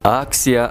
Акция.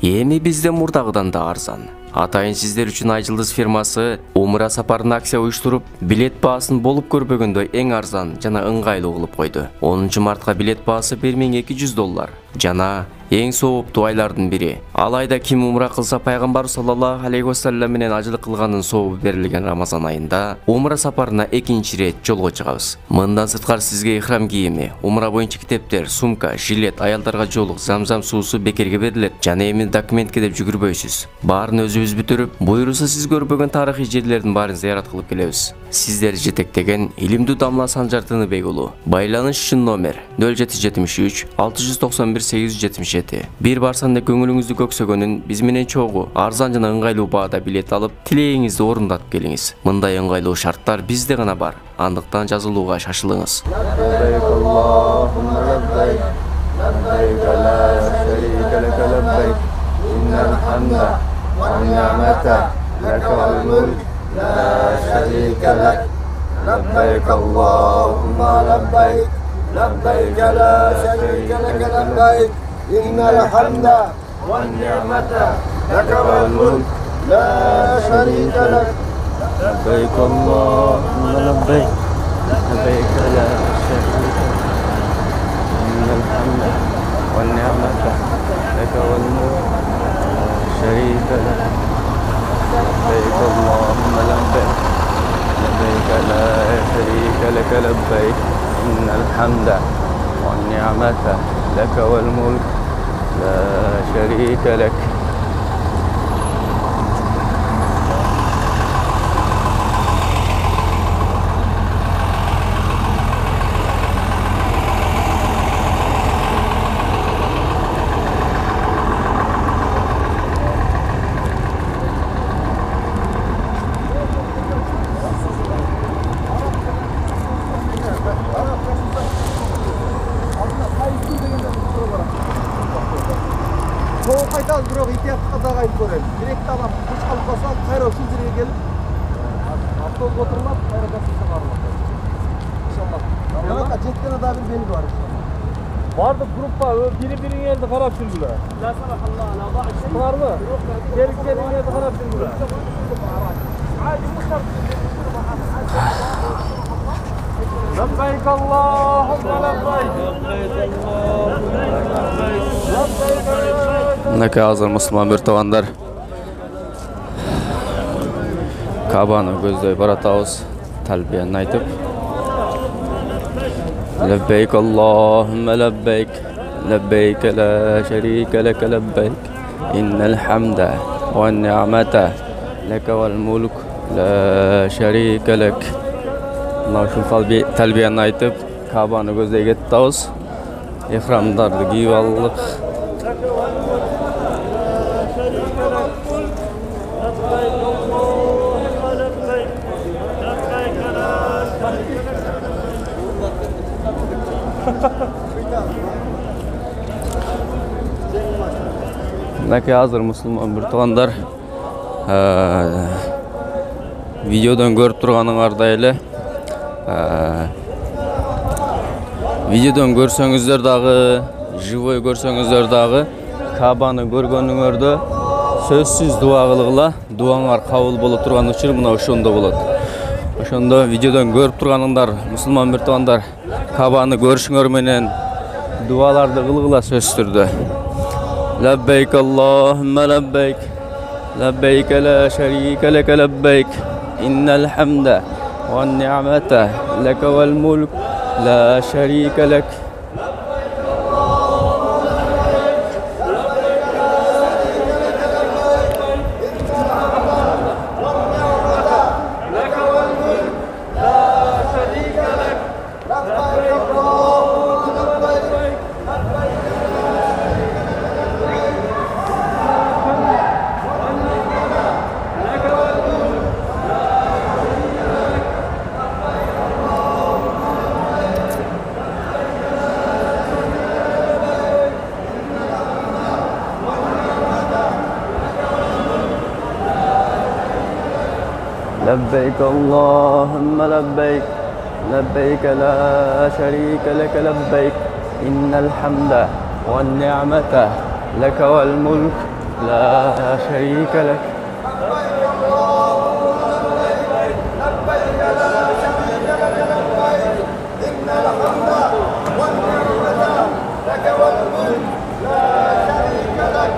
Эми бизде мурдагыдан да арзан. Атайын сиздер үчүн Айжылдыз фирмасы умра сапарын акция уюштуруп, билет баасын болуп көрбөгөндөй эң арзан жана ыңгайлуу кылып койду. 10 мартка билет баасы $1200 жана эң сооптуу айлардын бири. Алайда ким умра кылса пайгамбар саллаллаху алейхи вассалам менен ажылык кылганын сообу берилген Рамазан айында умра сапарына экинчи ирет жолго чыгабыз. Мындан сырткары сизге ихрам кийими, умра боюнча китептер, сумка, жилет, аялдарга жоолук, замзам суусу бекерге берилет жана эми документке деп жүгүрбөйсүз. Баарын өзүбүз бүтүрүп, буйруса сиз көрбөгөн тарыхый жерлердин баарын зыярат кылып келебиз. Сиздер жетектеген илимдүү Дамла Санжар Тыныбек уулу. Байланыш үчүн номер 0773 691 877. Бир барсанда көңүлүңүздү көксөгөнүн биз менен чогуу арзан жана ыңгайлуу баада билет алып, тилегиңизди орундатып келиңиз. Мындай ыңгайлуу шарттар бизде гана бар. Андыктан жазылууга шашылыңыз. لبيك اللهم لبيك لبيك لا شريك لك لبيك إن الحمد والنعمة لك والملك لا شريك لك لبيك اللهم لبيك لبيك لا شريك لك إن الحمد والنعمة لك والملك لا شريك لك لبيك اللهم لبيك لبيك لا شريك لك لبيك إن الحمد والنعمة لك والملك لا شريك لك. Қайтады, бірақ итияққа дағайып көрелі. Директ алам, күш қалып басам, қайра ушул жерге келіп, автобус отырылап, қайра жасылса барылады. Иншаллах. Жаңақа жеткен адам бeni бар. Бардық группа, бiri-birinin елді қарап жүргілі. Бар мı? Gelin елді қарап жүргілі. لبيك اللهم لبيك Мынакей азыр мусулман биртугандар Кабаны көздөй баратабыз, талбияны айтып. Лаббейк Аллахумма лаббейк, лаббейк ла шарика лака лаббейк, иннал хамда ван ниъмата лака вал мулк ла шарика лак. Мына ушул талбияны айтып, Кабаны көздөй кетебиз. Ихрамдарды кийип алдык. Мынакей азыр мусулман биртугандар видеодон көрүп турганыңардай эле видеодон көрсөңүздөр дагы, живой көрсөңүздөр дагы Кабаны көргөнүңөрдө сөзсүз дуа кылгыла. Дуаңар кабыл боло турган учур мына ошондо болот. Ошондо видеодон көрүп турганыңдар мусулман биртугандар Кабаны көрүшүңөр менен дуаларды кылгыла сөзсүз түрдө. لبيك اللهم لبيك لبيك لا شريك لك لبيك إن الحمد والنعمة لك والملك لا شريك لك. لبيك اللهم لبيك لبيك لا شريك لك لبيك إن الحمد والنعمة لك والملك لا شريك لك. لبيك اللهم لبيك لبيك لا شريك لك.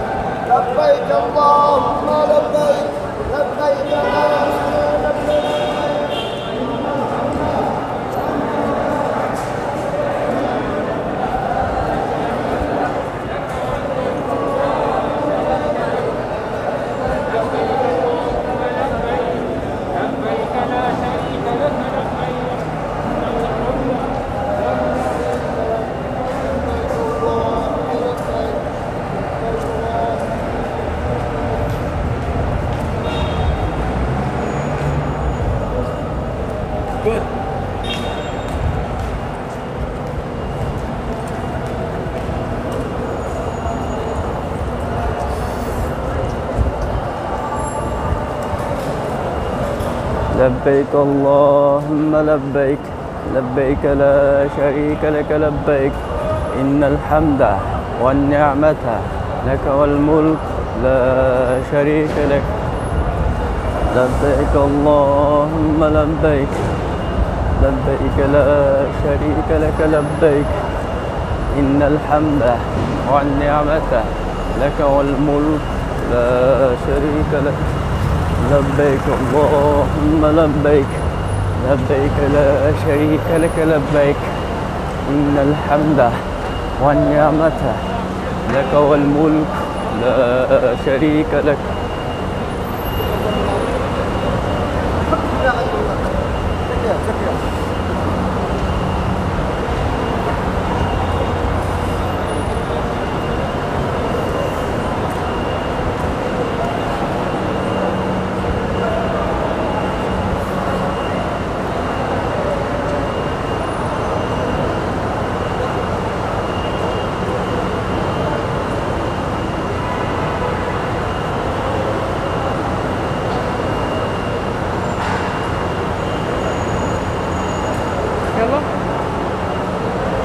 لبيك اللهم لبيك لبيك لا شريك لك لبيك إن الحمد والنعمة لك والملك لا شريك لك. لبيك اللهم لبيك لبيك لا شريك لك لبيك إن الحمد والنعمة لك والملك لا شريك لك. لبيك اللهم لبيك لبيك لا شريك لك لبيك إن الحمد والنعمة لك والملك لا شريك لك.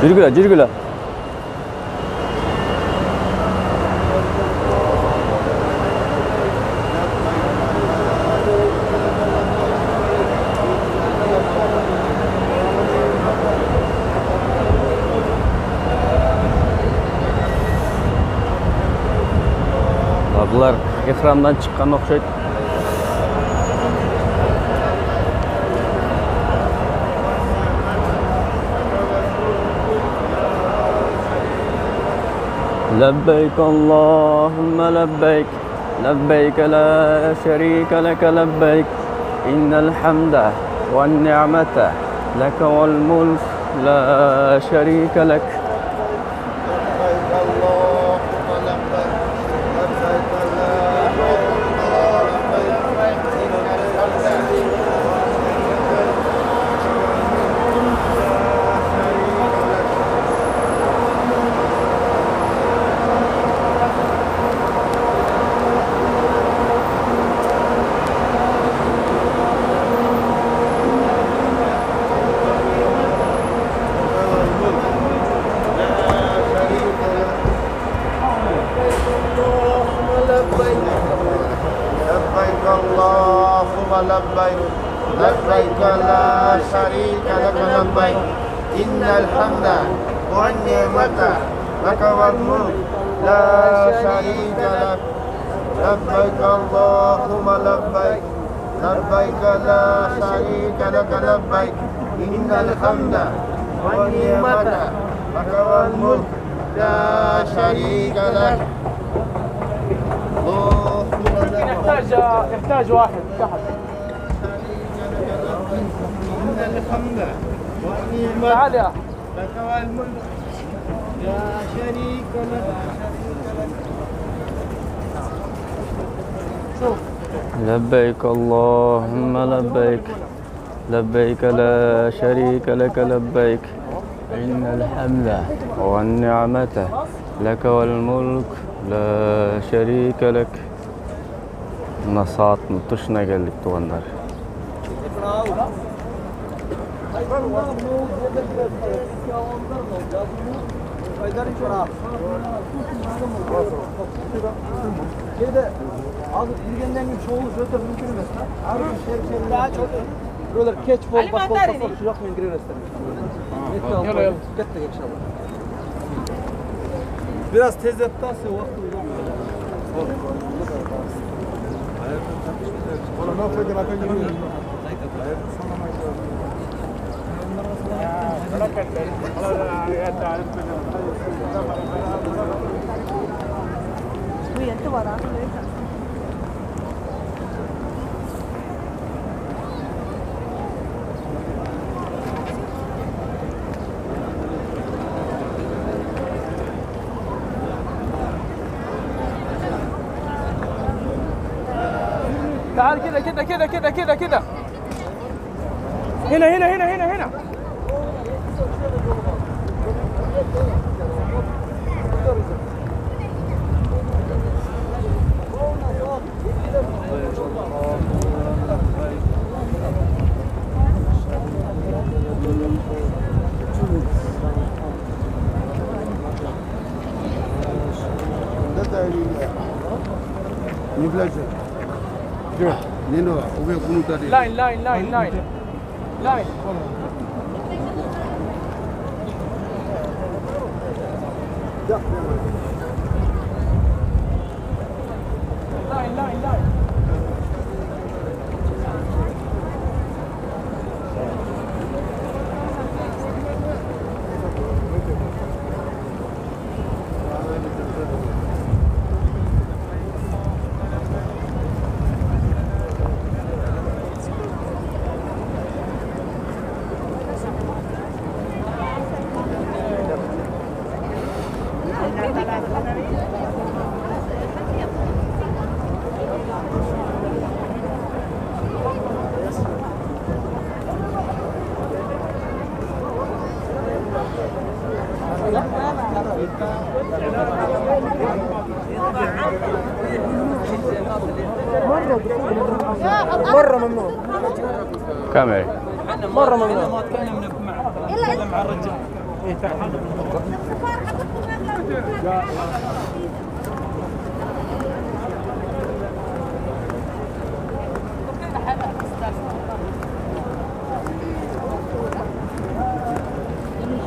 Jirgüle, jirgüle. Bular ekrandan çıkan okşaydı. لبيك اللهم لبيك لبيك لا شريك لك لبيك إن الحمد والنعمة لك والملك لا شريك لك. لبيك لبيك لا شريك لك لبيك إن الحمد والنعمة لك والملك لا شريك لك. لبيك اللهم لبيك لبيك لا شريك لك لبيك إن الحمد والنعمة لك والملك لا شريك لك. يحتاج واحد تحت. إن الحمد والنعمة تعال يا لك والملك لا شريك لك. لبيك اللهم لبيك لبيك لا شريك لك لبيك إن الحمد والنعمة لك والملك لا شريك لك. Buna saatinin tuşuna geldik doğanlar. Aydarın çora. Şeyde az girgenden gibi çoğulu öte mümkün emas da. Har bir şehir daha çok. Buralar keç bol bak bol şu yoq men girerler. Ketdik inşallah. Biraz tez et daha size vakti uzamıyor. Ona ne yapacak bakın gibi. Bu yenti var ha. تعال كده كده كده كده كده كده هنا هنا هنا هنا هنا لاين لاين لاين لاين لاين لاين لاين لاين مرة ممنوع. كامل مرة ممنوع. ما تكلمنا معه تكلم مع الرجال ايه تعال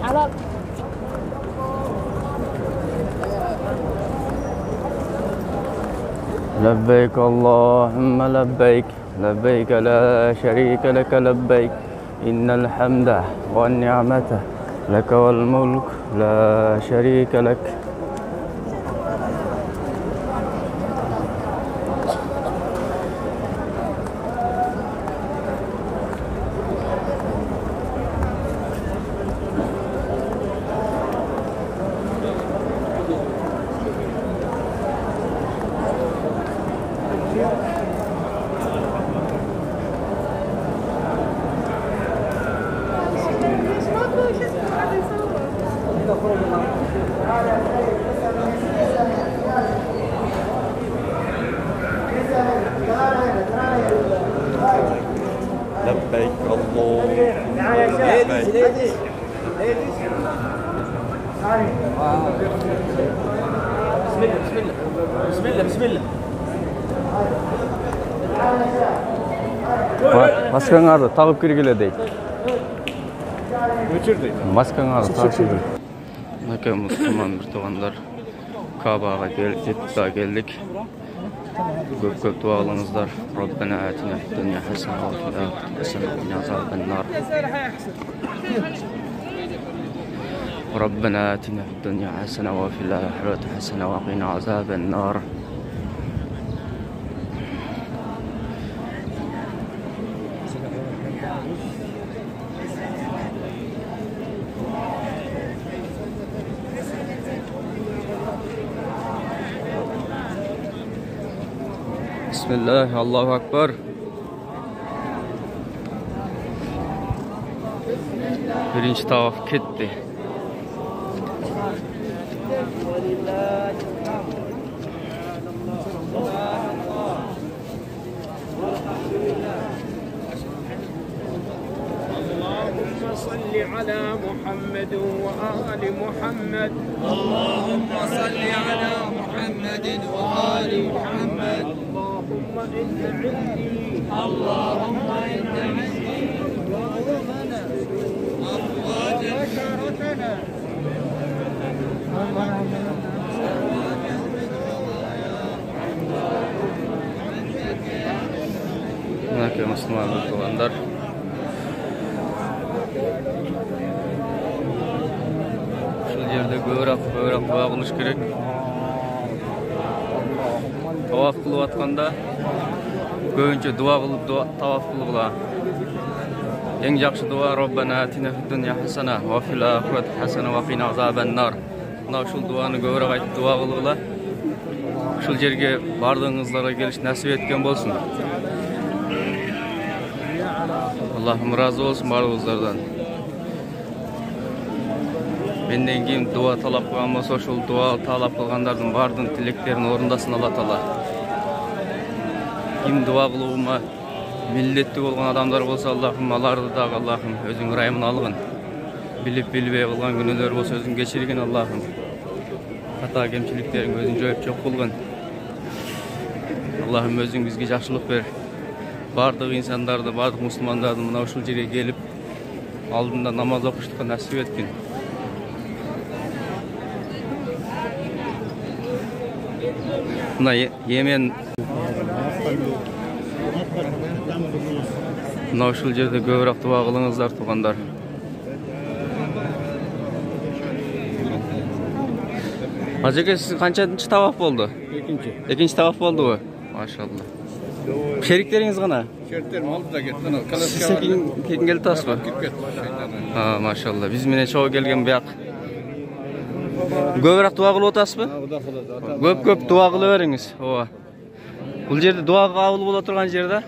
حلال. لبيك اللهم لبيك لبيك لا شريك لك لبيك إن الحمد والنعمة لك والملك لا شريك لك. لبيك اللهم لبيك. بسم الله بسم الله Maskangарды тағып кіргеле дейді. өчір дейді. Маскаңарды тағып кіргеле. Мінекей мұсылман бір туғандар Кабаға келдік. Көп дуа қылыңыздар. Раббана атина фид дуния хасана ва фил ахирати хасана ва қина азабан нар. ربنا آتنا في الدنيا حسنة وفي الآخرة حسنة وقنا عذاب النار. بسم الله الله أكبر. Birinci tavaf ketdi. اللهم صل صل على محمد وآل محمد. اللهم صل على محمد وآل محمد. اللهم إن عندي اللهم إن عندي بشرتنا Мінекей мұсылман туғандар. Шул жерде көбірек дуа қылыш керек. Таваф қылып атқанда көбінше дуа қылып таваф қылғыла. Ең жақсы дуа Роббана атина фид дуния хасана ва фил ахирати хасана ва қина азабан нар. Мына шул дуаны көбірек айтып дуа қылғыла. Шул жерге бардығыңызларға келіш нәсіп еткен болсын. Allah'ım razı olsun bardığınızlardan. Menden keyin duo talap qilgan bo'lsa, şol duo talap qilganlardan bardığın tileklerini orundasın Allah Taala. Kim duo qilug'uma milletli bo'lgan adamlar bo'lsa, Allohim alardı da Allohim o'zing rahmin algin. Bilib bilbey qilgan günler bo'lsa o'zing kechirgin Allohim. Xata kemchiliklerini o'zing joyib jo'q qilgin. Allohim o'zing bizga yaxshilik ber. Bardıq insanlarda, bardıq Müslümanlarda mına uşul жерге gelip aldığında namaz okuştukça nasip etkin. Mına Yemen mına uşul жерде көбірек дуа қылыңыздар туғандар. Ажеке siz қанчанчы таваф болды? Екінші таваф болды ғой? Машалла. Şerikleriniz gana? Şeriklerim oldu da gittin. Siz kekin geldi tasma? Ha, maşallah. Biz mine çoğu gelgen bir ak. Göbürek dua kılı otasmı? Köp dua kılı veriniz. Bu yerde dua kılı bula turgan yerde?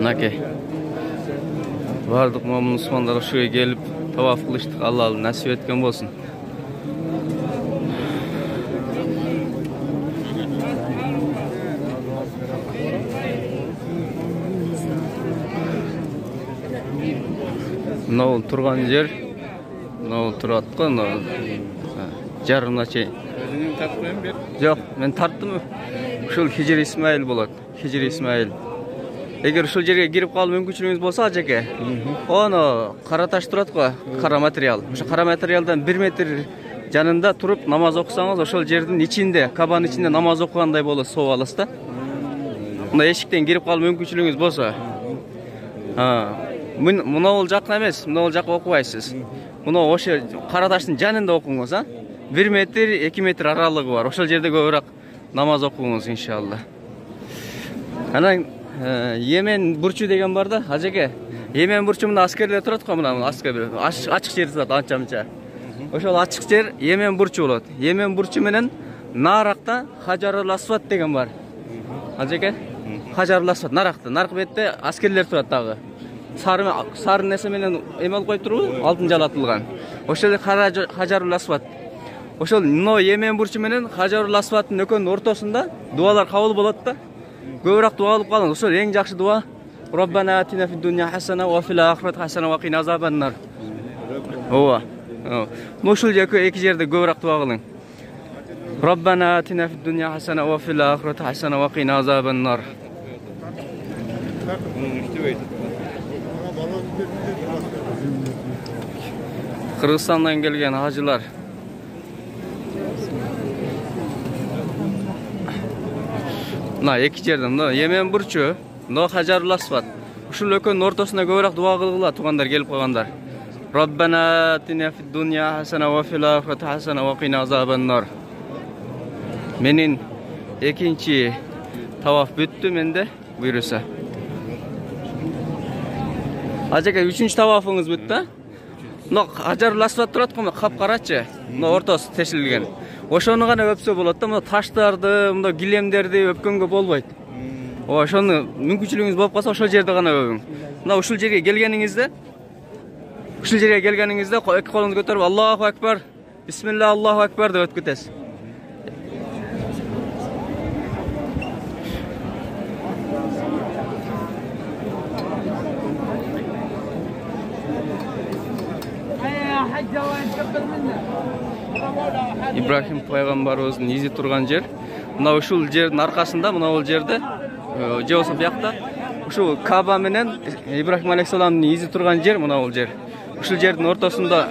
Nake. Vardık Müslümanlar şuraya gelip tavaf kılıştık. Allah nasip etken olsun. Mınау тұрған жер, мынау тұрады ғой, жарымына чейін. Өзіңнен тартып қойын бер? Жоқ, мен тарттым. Ушул Хижир Исмаил болады. Хижир Исмаил. Егер ушул жерге кирип калуу мүмкүнчүлүгүңүз болсо, ажеке, оны кара таш турат го, кара материал. Ошо кара материалдан 1 метр жанында туруп намаз окусаңыз, ошол жердин ичинде, кабанын ичинде намаз окугандай болот, соо аласыз да. Мына эшиктен кирип калуу мүмкүнчүлүгүңүз болсо. Мына ол жакын эмес, мына ол жакка окубайсыз. Мына ошо кара таштын жанында окуңуз, 1 метр, 2 метр аралыгы бар. Ошол жерде көбүрөөк намаз окуңуз иншалла. Анан Yemen бурчу деген бар да, ажеке. Yemen бурчу мына аскерлер турат го, мына аскерлер. Ачык жер турат, анча-мынча. Ошол ачык жер Yemen бурчу болот. Yemen бурчу менен наракта Хажарул Асвад деген бар. Ажеке, Хажарул Асвад наракта, наркы бетте аскерлер турат дагы. Сары несе менен эмел коюп туруп, алтын жалатылган. Ошол Хажарул Асвад. Ошол мына Yemen бурчу менен Хажарул Асвадтын экөөнүн ортосунда дуалар кабыл болот да. Көбүрөөк дуа кылып калыңыз. Ошол эң жакшы дуа. Роббана атина фид дуния хасана ва фил ахирати хасана ва кина азабан нар. Ооба. Ошол эки жерде көбүрөөк дуа кылың. Роббана атина фид дуния хасана ва фил ахирати хасана ва кина азабан нар. Кыргызстандан келген хажылар. Мына эки жерде, мына Yemen бурчу, мына Хажарул Асвад. Ушул экөөнүн ортосуна көбүрөөк дуа кылгыла туугандар келип калгандар. Роббана атина фид дуния хасана ва фил ахирати хасана ва кина азабан нар. Менин экинчи таваф бүттү менде, буйруса. Ажеке, үчүнчү тавафыңыз бүттү? Мына Хажарул Асвад турат го, капкарачы. Мына ортосу тешилген. Ошону гана өпсө болот да, мына таштарды, мына килемдерди өпкөнгө болбойт. Ошону мүмкүнчүлүгүңүз болуп калса, ошол жерде гана өбүң. Мына ушул жерге келгениңизде, эки колуңузду көтөрүп Аллаху акбар, бисмилла Аллаху акбар деп өткүтөсүз. Ибрахим пайгамбарыбыздын изи турган жер. Мына ушул жердин аркасында, мына бул жерде, же болсо биякта ушул Каба менен Ибрахим алейхиссаламдын изи турган жер мына бул жер. Ушул жердин ортосунда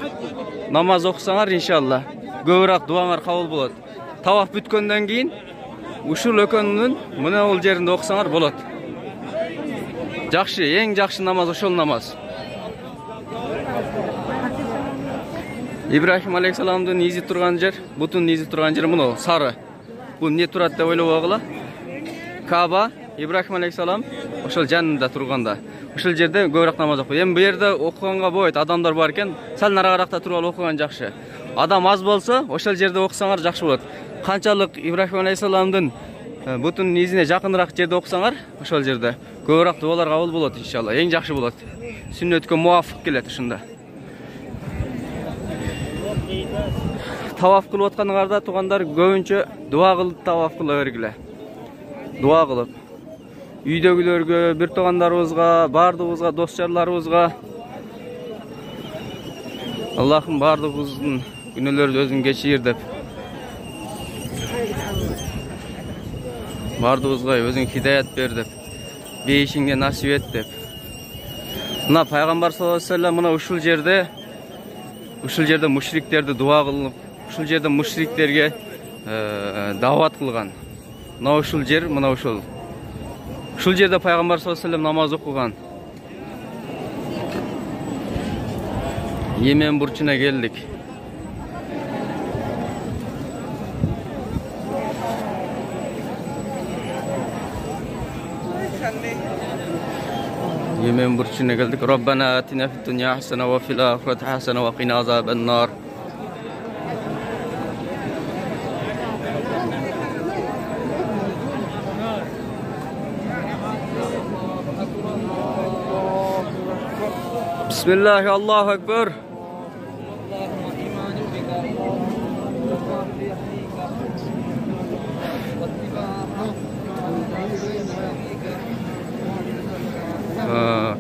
намаз окусаңар, иншалла, көбүрөөк дуаңар кабыл болот. Таваф бүткөндөн кийин ушул экөөнүн мына бул жеринде окусаңар болот. Жакшы, эң жакшы намаз ошол намаз. Ибрахим алейхиссаламдын изи турган жер, бутун изи турган жер мына сары. Бул не турат деп ойлобогула. Каба, Ибрахим алейхиссалам ошол жанында турганда. Ошол жерде көбүрөөк намаз окуйт. Эми бу жерде окуганга болбойт, адамдар бар экен, сал нарагыракта туруп алып окуган жакшы. Адам аз болсо, ошол жерде окусаңар жакшы болот. Канчалык Ибрахим алейхиссаламдын бутун изине жакыныраак жерде окусаңар, ошол жерде көбүрөөк дуалар кабыл болот иншалла. Эң жакшы болот. Сүннөткө муафык келет ушунда. Таваф кылып атканыңарда тугандар көбүнчө дуа кылып таваф кыла бергиле. Дуа кылып үйдөгүлөргө, бир тугандарыбызга, бардыгыбызга, дос жарларыбызга Аллахым бардыгыбыздын күнөөлөрүн өзүң кечир деп. Бардыгыбызга өзүң хидаят бер деп. Бейишиңде насип эт деп. Мына пайгамбар саллаллаху алейхи ва саллям мына ушул жерде мушриктерди дуа кылып, ушул жерде мушриктерге дават кылган. Мына ушул жер, мына ушул. Ушул жерде пайгамбар саллаллаху алейхи ва саллям намаз окуган. Йемен бурчуна келдик. Йемен бурчуна келдик. Роббана атина фид дунья хасана ва фил ахирати хасана ва қина азабан нар. Bismillah, Allahu Ekber.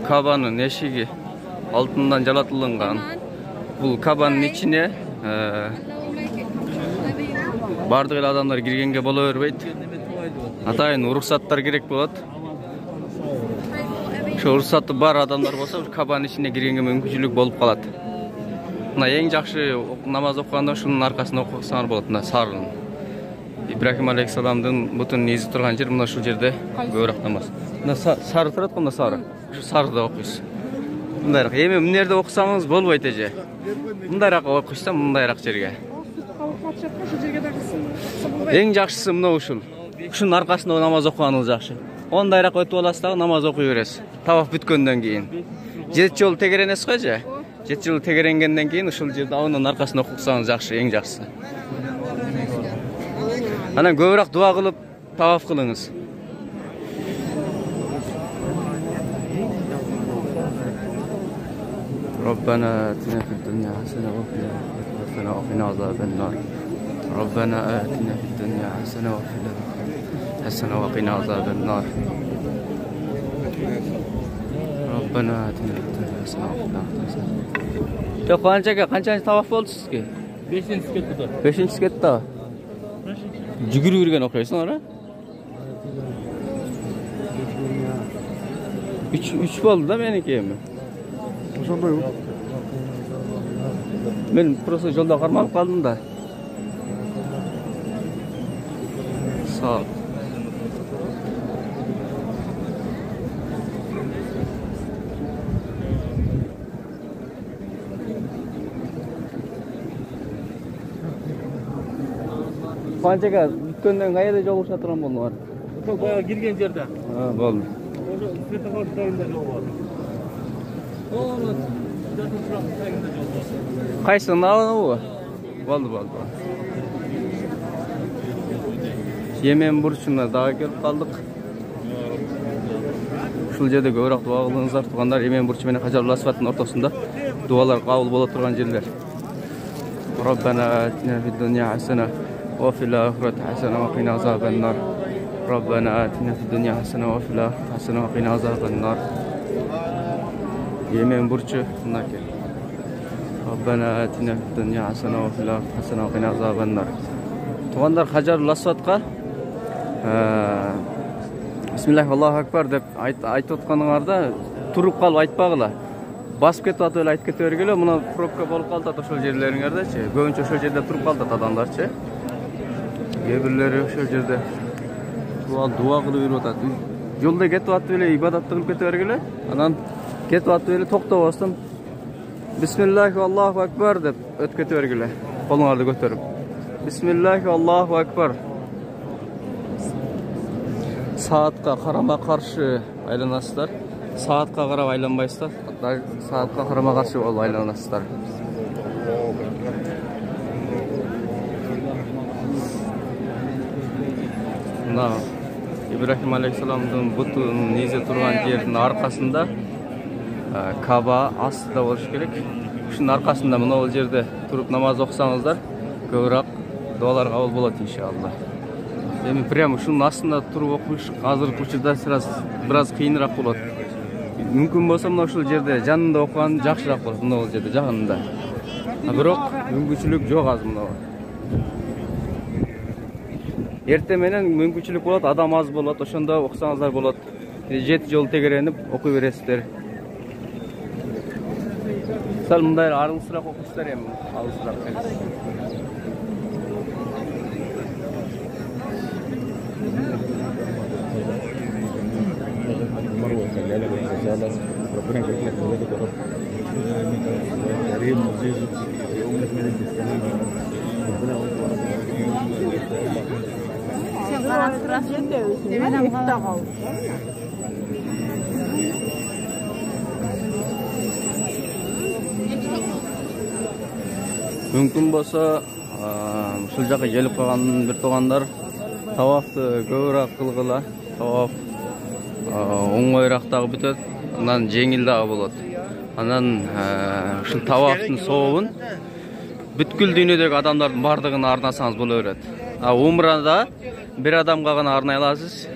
Kabanın eşiği altından jalatılıngan. Bu kabanın içine bardıq ele adamlar girgenge bola berбейт. Атайын уруксаттар керек болот. Şu ruhsatı bar adamlar bolsa kabanın içine girgenge мүмкүнчүлүк болуп калат. Мына эң жакшы намаз окуганда шунун аркасында окусаңар болот. Мына сарын. Ибрахим алейхиссаламдын бутун изи турган жер мына ушул жерде көбүрөөк намаз. Мына сары турат го, мына сары. Ушу сарыда окуйсуз. Мындайраак эми мына жерде окусаңыз болбойт эже. Мындайраак окуйсуз да мындайраак жерге. Эң жакшысы мына ушул. Ушунун аркасында намаз окуганыңыз жакшы. Ондайраак өтүп аласыз дагы намаз окуй бересиз. Таваф бүткөндөн кийин. 7 жолу тегеренесиз го же? 7 жолу тегеренгенден кийин ушул жерде анын аркасында окусаңыз жакшы, эң жакшысы. Анан көбүрөөк дуа кылып таваф кылыңыз. ربنا آتنا في الدنيا حسنة وفي الآخرة حسنة وقنا عذاب النار. ربنا آتنا في الدنيا حسنة وفي الآخرة حسنة وقنا عذاب النار. ربنا آتنا في الدنيا حسنة وفي الآخرة حسنة. Yok kança tavaf oldu sizge? 5-inchi ketdi. 5-inchi ketdi. Жүгүрүп жүргөн окуйсуң ара? 3 болду да меники эми. Ошондой. Мен просто жолдо кармалып калдым да. Сау. Kançaga бүткөндөн кайда жолугуша турган болдуңар? Ошол баягы кирген жерде. Болду. Ошо светофор тагында жол бар. Кайсы наабы? Болду. Йемен бурчуна дагы келип калдык. Ушул жерде көбүрөөк дуа кылыңыздар, тугандар. Йемен бурчу менен Хажар Асваттын ортосунда дуалар кабыл боло турган жерлер. Роббана атина фид дунья хасана ва фил ахирати хасана ва қина азабан нар. Роббана атина фид дунья хасана ва фил ахирати хасана ва қина азабан нар. Йемен бурчу мына кел. Rabbana atina fid dunya hasana va fil akhirati hasana va qina azabannar. Tuğanlar Hajarul Aswadqa Bismillah Allahu akbar deb айтып отқаныңарда туруп калып айтпагыла. Басып кетип атып эле айтып кете бергиле. Мына пробка болуп калат ошол жерлериңердечи. Көбүнчө ошол жерде туруп калат адамдарчы. Кээ бирлери ошол жерде дуа кылып йөрүп атат. Жолда кетип атып эле ибадатты кылып кете бергиле. Анан кетип атып эле токтобостон Bismillah Allahu akbar деп өтүп кете бергиле. Колуңарды көтөрүп. Bismillah Allahu akbar. Saatqa qarama qarşı aylanasızlar. Saatqa qarab aylanmaysızlar. Saatqa qarama qarşı olub aylanasızlar. Mına İbrahim Aleyhisselam'ın butun nize turgan yerinin arkasında Kaba astıda oluş gerek. Şunun arkasında mına ol yerde turup namaz okusanızlar köbürak dualar kabul bolat inşallah. Эми прямо ушунун астында туруп окуш азыркы учурда biraz кыйыныраак болот. Мүмкүн болсо мына ушул жерде жанында окуган жакшыраак болот, мына бул жерде жагында. Бирок мүмкүнчүлүк жок азыр мына. Эрте менен мүмкүнчүлүк болот, адам аз болот, ошондо окусаңыздар болот. 7 жол тегеренип окуй бересиздер. Сал мындай арыңсыраак окуйсуздар эми, алысыраак. ربنا يبارك لك في ولادك يا رب. كريم وعزيز يقوم لك من الاسلام. ربنا Мүмкүн болсо ушул жака келип калган бир туугандар тавафты көбүрөөк кылгыла. Таваф оңойраак дагы бүтөт. Анан жеңил дагы болот. Анан ушул тавафтын сообун бүткүл дүйнөдөгү адамдардын бардыгына арнасаңыз боло берет. Умрада бир адамга гана арнай аласыз.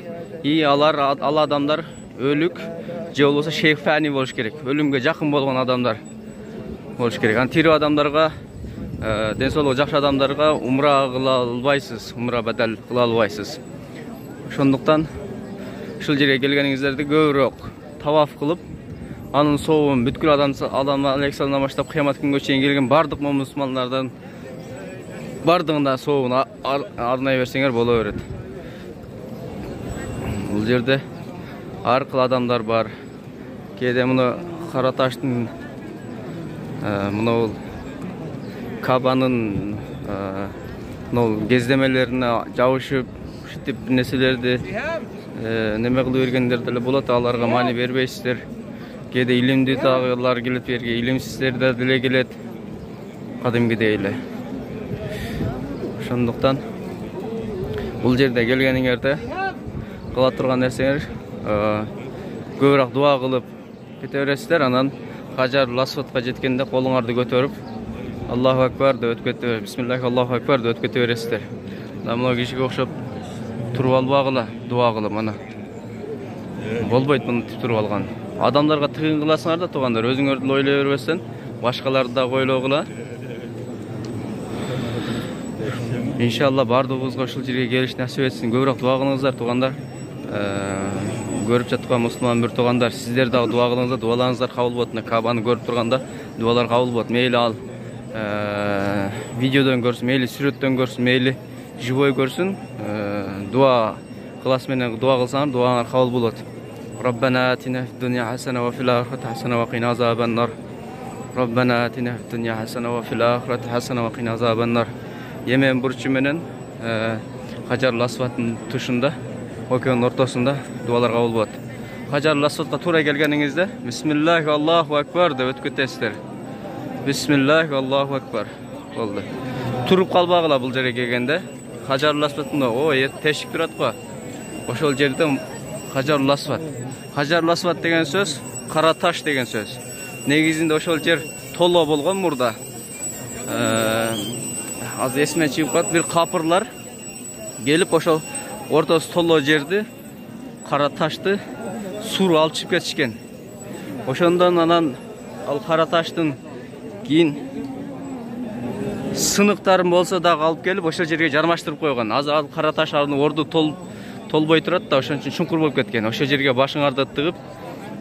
Ал адамдар өлүк же болбосо шейхфани болуш керек. Өлүмгө жакын болгон адамдар болуш керек. Ан тирүү адамдарга, ден соолугу жакшы адамдарга умра кыла албайсыз, умра бадал кыла албайсыз. Ошондуктан ушул жерге келгениңиздерди көбүрөөк таваф кылып, анын сообун бүткүл адам алейхиссалам баштап кыямат күнгө чейин келген бардык мусулмандардын бардыгында сообун арнай берсеңер боло берет. Бул жерде ар кыл адамдар бар. Кээде муну кара таштын мына Кабанын кездемелерине жабышып, ушинтип нерселерди неме кылып бергендер деле болот, аларга маани бербейсиздер. Кээде илимдүү тагырлар келет берге, илимсиздер деле келет. Кадимгидей эле. Ошондуктан бул жерде келгениңерде кыла турган нерсеңер көбүрөөк дуа кылып кете бересиздер. Анан Hajarul Aswadqa жеткенде колуңарды көтөрүп Allahu akbar деп өтүп кете бересиздер. Bismillah Allahu akbar деп өтүп кете бересиздер. Мына кишиге окшоп туруп албагыла, дуа кылып ана. Болбойт муну туруп алган. Адамдарга тыгын кыласыңар да туугандар, өзүңөрдү эле ойлой бербестен, башкаларды да ойлогула. Иншалла бардыгыбызга ушул жерге келиш насип этсин. Көбүрөөк дуа кылыңыздар туугандар. Көрүп жаткан мусулман бир туугандар, сиздер дагы дуа кылыңыздар, дуаларыңыздар кабыл болот. Кабаны көрүп турганда дуалар кабыл болот. Мейли ал видеодон көрсүн, мейли сүрөттөн көрсүн, мейли живой көрсүн. Дуа кылас менен дуа кылсаңар, дуаңар кабыл болот. Rabbana atina fid dunya hasana wa fil akhirati hasana wa qina azaban nar. Rabbana atina fid dunya hasana wa fil akhirati hasana wa qina azaban nar. Yemen burçu менен Hajarul Aswad'ın tuşunda, okyanın ortasında dualar kabul bolot. Hajarul Aswad'ga to'g'ri kelganingizda Bismillah Allahu akbar deb o'tib ketesizlar. Bismillah Allahu akbar. Bo'ldi. Turib qalbag'ila bul yerga kelganda Hajarul Aswad'ni teshik turadi-ku. O'shol yerda Hajarul Aswad. Hajarul Aswad degan so'z qara tash degan so'z. Negizinde o'shol yer to'lo bo'lgan murda. Az esime chiqib bir qapırlar gelip o'shol o'rtasi to'lo yerdi qara tashni suv alchib ketishgan. O'shondan anan al qara tashdın Кийин сыныктарым болсо дагы алып келип ошол жерге жармаштырып койгон. Азыр кара таштардын орду толбой турат да, ошон үчүн чуңкур болуп кеткен. Ошол жерге башыңарды тыгып,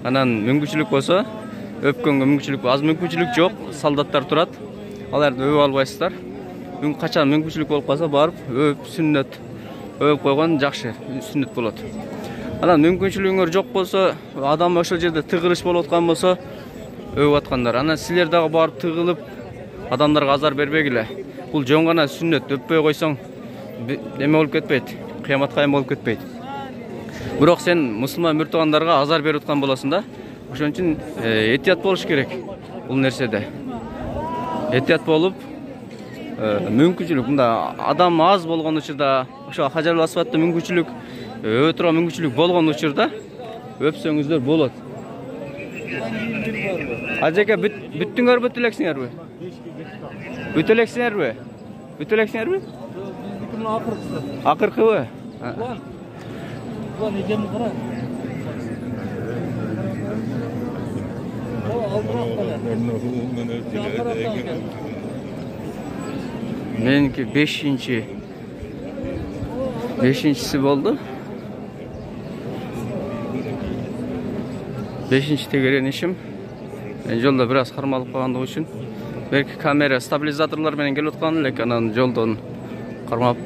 анан мүмкүнчүлүк болсо, өпкөнгө мүмкүнчүлүк, аз мүмкүнчүлүк жок, солдаттар турат. Аларды өбүп албайсыздар. Качан мүмкүнчүлүк болуп калса, барып өп сүннөт өбүп койгон жакшы, сүннөт болот. Анан мүмкүнчүлүгүңөр жок болсо, адам ошол жерде тыгылыш болуп аткан болсо, өбүп аткандар. Анан силер дагы барып тыгылып, адамдарга азар бербегиле. Бул жөн гана сүннөт, өппөй койсоң, эме болуп кетпейт, кыямат кайым болуп кетпейт. Бирок сен мусулман муртугандарга азар берип аткан болосуң да. Ошон үчүн этият болуш керек бул нерседе. Этият болуп, мүмкүнчүлүк мында адам аз болгон учурда, ошо Хажарул Асвадта мүмкүнчүлүк, өбө турган мүмкүнчүлүк болгон учурда өпсөңүздөр болот. Ажеке бүттүңөрбү, бүт элексиңерби? Бүт элексиңерби? Бүт элексиңерби? Акыркыбы? План эжемди кара. Меники 5-нчиси болду. 5-нчи тегеренишим. Мен жолдо бир аз кармалып калгандыгы үчүн белки камера стабилизаторлор менен келип аткан элек, анан жолдон кармап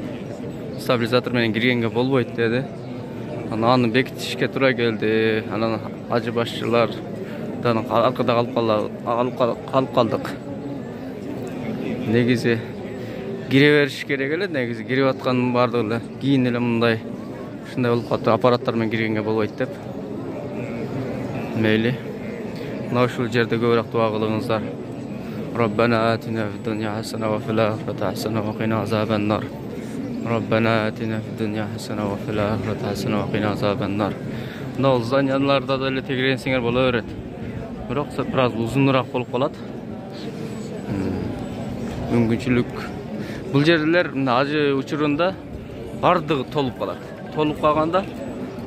стабилизатор менен киргенге болбойт деди. Анан аны бекитишке туура келди. Анан ажы башчылардан аркада калып калдык. Негизи кире бериш керек эле, негизи кирип аткандын бардыгы эле кийин эле мындай ушундай болуп калды, аппараттар менен киргенге болбойт деп. Мейли. Мына ушул жерде көбүрөөк дуа кылыңыздар. Роббана атина фид дунья хасана ва фил ахирати хасана ва кина азабан нар. Роббана атина фид дунья хасана ва фил ахирати хасана ва кина азабан нар. Мына зданиярларда деле тегеренсеңер боло берет. Бирок бир аз узунураак болуп калат. Мүмкүнчүлүк. Бул жерлер мына ажы учурунда бардыгы толуп калат. Толуп калганда,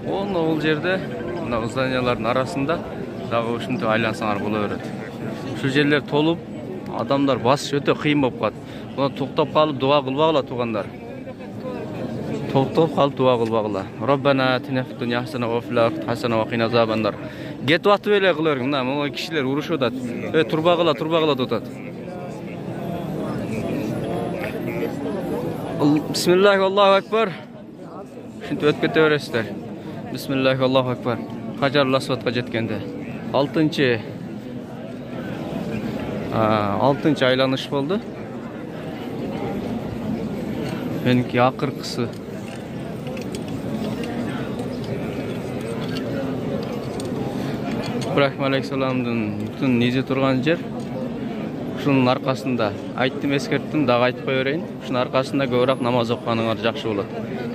бул жерде мына зданиялардын арасында дагы ушинтип айлансаңар боло берет. Ушул жерлер толуп, адамдар басыш өтө кыйын болуп калат. Мына токтоп калып дуа кылбагыла туугандар. Токтоп калып дуа кылбагыла. Роббана атина фид дунья хасана ва фил ахирати хасана ва кина азабан нар. Кетип атып эле кыла бергин. Мына могу кишилер урушуп атат. Турбагыла деп атат. Бисмиллахи Аллаху акбар. Ушинтип өтүп кете бересиздер. Бисмиллахи Аллаху акбар. Хажарул Асвадка жеткенде 6-нчы айланыш болду. Меники акыркысы. Ибрахим алейхисаламдын бүтүн низи турган жер. Ушунун аркасында айттым, эскерттим, дагы айтып кое берейин. Ушунун аркасында көбүрөөк намаз окуганыңар жакшы болот.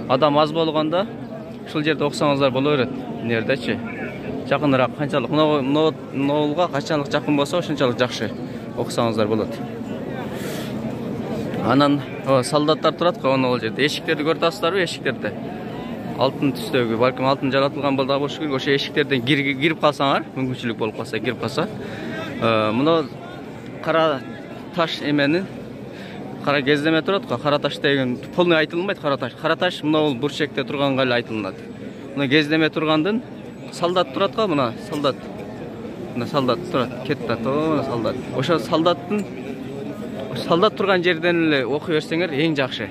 Адам аз болгондо ушул жерде окусаңыздар боло берет. Нердечи? Жакыныраак, канчалык ноолго качанлык жакын болсо, ошончолук жакшы окусаңыздар болот. Анан солдаттар турат го ол жерде. Эшиктерди көрүп атасыздарбы, эшиктерди? Алтын түстөгү, балким алтын жаратылган болуш керек. Ошо эшиктерден кирип калсаңар, мүмкүнчүлүк болуп калса кирип калса. Мына кара таш эменин кара кездеме турат го. Кара таш деген полный айтылбайт, кара таш. Кара таш мына бул бурчекте турганга эле айтылат. Мына кездеме тургандын солдат турат го, мына солдат. Мына солдат турат, кетти ат, солдат. Ошо солдат турган жерден эле окуй берсеңер эң жакшы.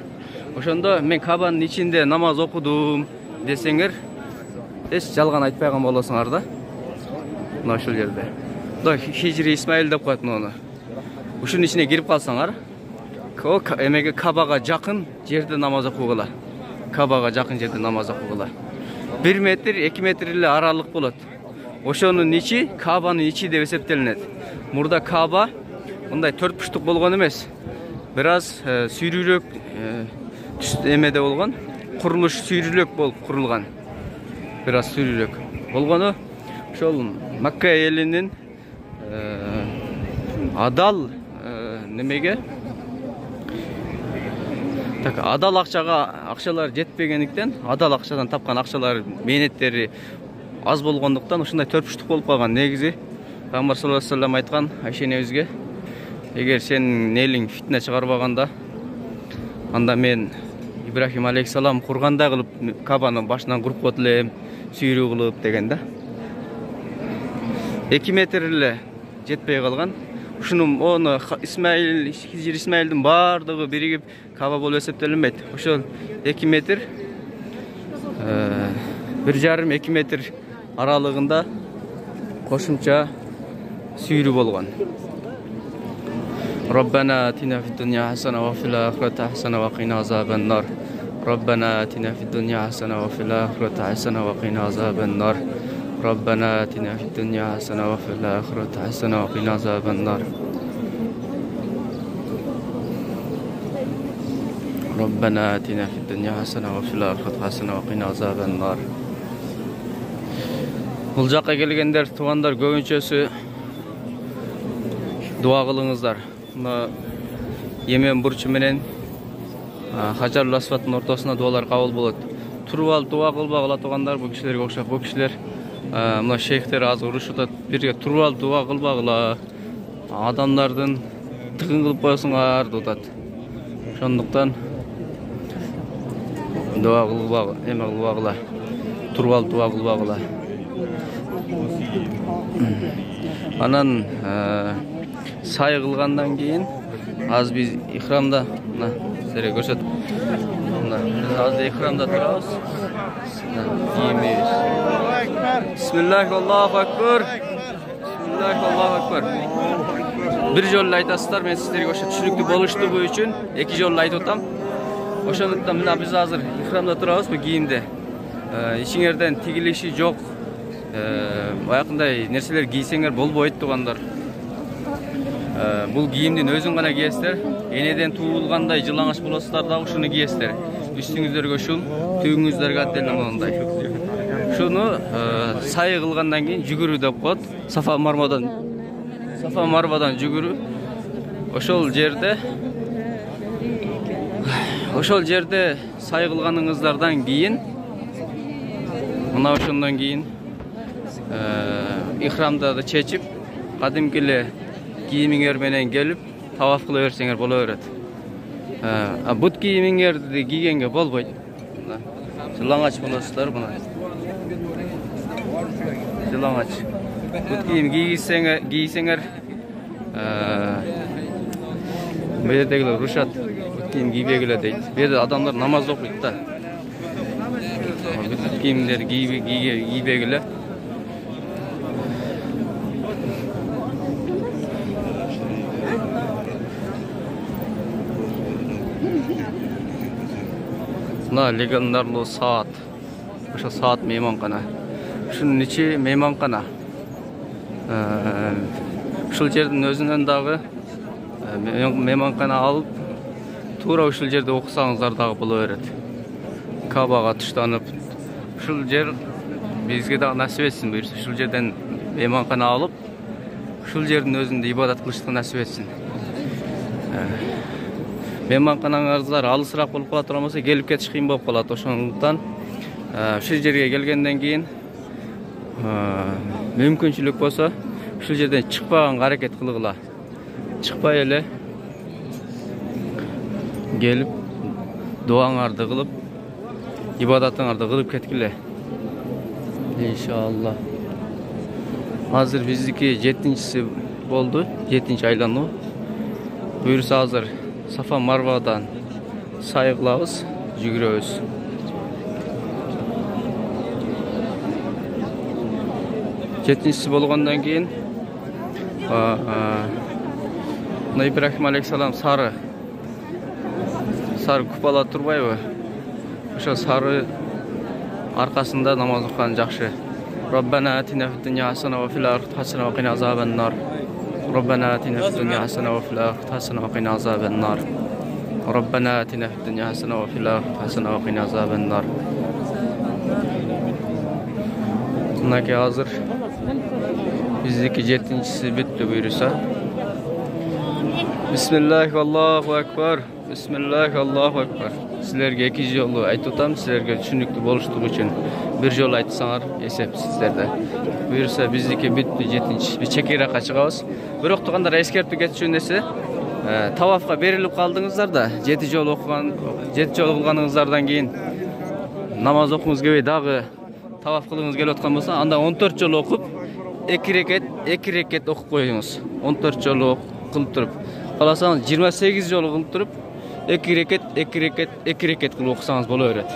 Ошондо мен Кабанын ичинде намаз окудум десеңер, эч жалган айтпайган болосуңар да. Мына ушул жерде. Мына Хижри Исмаил деп коет муну. Ушунун ичине кирип калсаңар, эмеге Кабага жакын жерде намаз окугула. Кабага жакын жерде намаз окугула. 1 метр, 2 метр эле аралык болот. Ошонун ичи Кабанын ичи деп эсептелинет. Мурда Каба мындай 4 буштук болгон эмес. Бир аз сүйрүрөөк эмеде болгон, курулуш сүйрүрөөк болуп курулган. Бир аз сүйрүрөөк болгону ошол Макка элинин адал немеге адал акчалар жетпегендиктен, адал акчадан тапкан акчалар мээнеттери аз болгондуктан ушундай 4 буштук болуп калган. Негизи Пайгамбар саллаллаху алейхи вассалам айткан Айша энебизге эгер сенин элиң фитне чыгарбаганда, анда мен Ибрахим алейхиссалам кургандай кылып Кабаны башынан куруп коет элем, сүйрүү кылып деген да. 2 метр эле жетпей калган. Ушуну оны Исмаил, Хижир Исмаилдин бардыгы биригип Каба болуп эсептелинбейт. Ошол 2 метр 1,5-2 метр аралыгында кошумча сүйрүү болгон. ربنا آتنا في الدنيا حسنة وفي الآخرة حسنة وقنا عذاب النار. ربنا آتنا في الدنيا حسنة وفي الآخرة حسنة وقنا عذاب النار. ربنا آتنا في الدنيا حسنة وفي الآخرة حسنة وقنا عذاب النار. ربنا آتنا في الدنيا حسنة وفي الآخرة حسنة وقنا عذاب النار. Бул жакка келгендер, туугандар көбүнчөсү дуа кылыңыздар. Yemen burçu менен Hajarul Aswadтын ортосуна дуалар кабыл болот. Туруп алып дуа кылбагыла туугандар, бул кишилерге окшоп, бул кишилер мына шейхтер аз урушутат, бирге туруп алып дуа кылбагыла, адамдардын тыгын кылып коесуңар деп атат. Ошондуктан дуа кылбагыла, эме кылбагыла, туруп алып дуа кылбагыла. Анан сай кылгандан кийин аз биз ихрамда, мына силерге көрсөтөм. Мына биз азыр ихрамда турабыз. Кийимибиз. Бисмиллахи Аллаху акбар. Бисмиллахи Аллаху акбар. Бир жолу айтасыздар, мен сиздерге ошо түшүнүктүү болуштугу үчүн 2 жолу айтып атам. Ошондуктан мына биз азыр ихрамда турабыз, бу кийимде. Ичиңерден тигилиши жок, баягындай нерселер кийсеңер болбойт туугандар. Бул кийимдин өзүн гана кийесиздер. Энеден туулгандай жылаңач болосуздар да ушуну кийесиздер. Үстүңүздөргө шул, төгүңүздөргө отдельно мындай. Шуну сай кылгандан кийин жүгүрүү деп коет. Сафа Марвадан жүгүрүү. Ошол жерде сай кылганыңыздардан кийин мына ошондон кийин ихрамдарды чечип, кадимкиле кийимиңер менен келип таваф кыла берсеңер боло берет. Бут кийимиңерди кийгенге болбойт. Жылаңач болосуздар мына. Жылаңач. Бут кийим кийсеңер медедегилер урушат. Бут кийим кийбегиле дейт. Бу жерде адамдар намаз окуйт да. Бут кийимдерди кийбегиле. Мына легендарный саат. Ошо саат мейманкана. Ушунун ичи мейманкана. Ушул жердин өзүнөн дагы мейманкана алып, туура ушул жерде окусаңыздар дагы боло берет. Кабага туштанып, ушул жер бизге дагы насип этсин, буюрса ушул жерден мейманкана алып, ушул жердин өзүндө ибадат кылышты насип этсин. Мейманканаңыздар алысыраак болуп кала турган болсо, келип кетиш кыйын болуп калат. Ошондуктан ушул жерге келгенден кийин мүмкүнчүлүк болсо, ушул жерден чыкпаганга аракет кылгыла. Чыкпай эле келип дуаңарды кылып, ибадатыңарды кылып кеткиле. Иншалла. Азыр биздики 7-чиси болду, 7-чи айлануу. Буюрса азыр Safa Marvadan сай кылабыз, жүгүрөбүз. Жетинчиси болгондон кийин Ибрахим алейхиссалам сары купала турбайбы? Ошо сары аркасында намаз окуган жакшы. Rabbana atina fid dunya hasana wa fil akhirati hasana wa qina azaban nar. ربنا آتنا في الدنيا حسنة وفي الآخرة حسنة وقنا عذاب النار. ربنا آتنا في الدنيا حسنة وفي الآخرة حسنة وقنا عذاب النار. Mınaki hazır. Bizdeki 7-çisi bitti buyursa. Bismillah Allahu Ekber. Bismillah Allahu Ekber. Sizlerge 2 jolu aytып атам, sizlerge түшүнүктүү болуштугу үчүн. Bir жол айтсаңар эсеп сиздерде. Buyursa bizdeki bitti 7-çi. Bir çekiraka чыгабыз. Бирок туугандар эскертип кетчү нерсе. Тавафқа беріліп қалдыңыздар да, 7 жол қылғаныңыздардан кейін намаз оқыңыз келбей дағы таваф қылыңыз келіп отқан болса, анда 14 жол оқып, 2 рекет оқып қойыңыз. 14 жол қылып тұрып. Қаласаңыз 28 жол қылып тұрып, 2 рекет қылып оқысаңыз бола береді.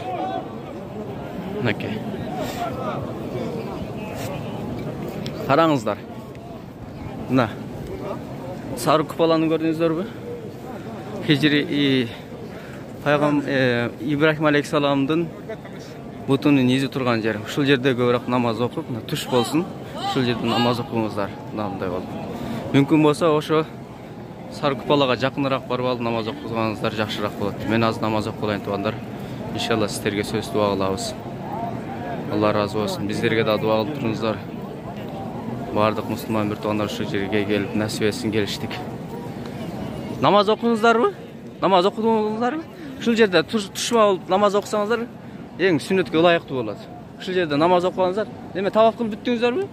Мінекей. Қараңыздар. Мына сары купаланы көрдіңіздер бе? Хижри Ибрахим алейхиссаламдың бұтының ізі тұрған жер. Ушул жерде көбірек намаз оқып, түш болсын. Ушул жерде намаз оқыңыздар. Мынандай болды. Мүмкін болса, ошо сары купалаға жақынырақ барып алып намаз оқығаныңыздар жақшырақ болады. Мен аз намаз оқып болайын туғандар. Иншалла сіздерге сөз дуа қылабыз. Алла разы болсын. Біздерге да дуа қылып тұрыңыздар. Бардық мұсылман бір туғандар ушул жерге келіп нәсіп етсін келіштік. Намаз оқыңыздар бы? Намаз оқыңыздар бы? Ушул жерде түшіп алып намаз оқысаңыздар ең сүннетке лайықты болады. Ушул жерде намаз оқығаныңыздар. Неме таваф қылып бүттіңіздер бі?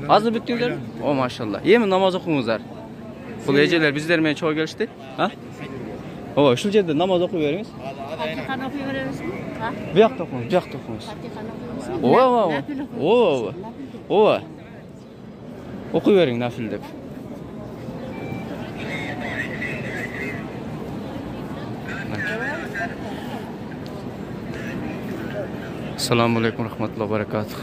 Азыр бүттіңіздер бі? О, машалла. Емін намаз оқыңыздар. Бұл ежелер біздермен чоға келішті. О, ушул жерде намаз оқи беріңіз. Фатиханы оқи береміз бе? Бұяқта оқыңыз, бұяқта оқыңыз. О, оқи берің нафил деп. Ассаламу алейкум рахматуллахи ва баракатух.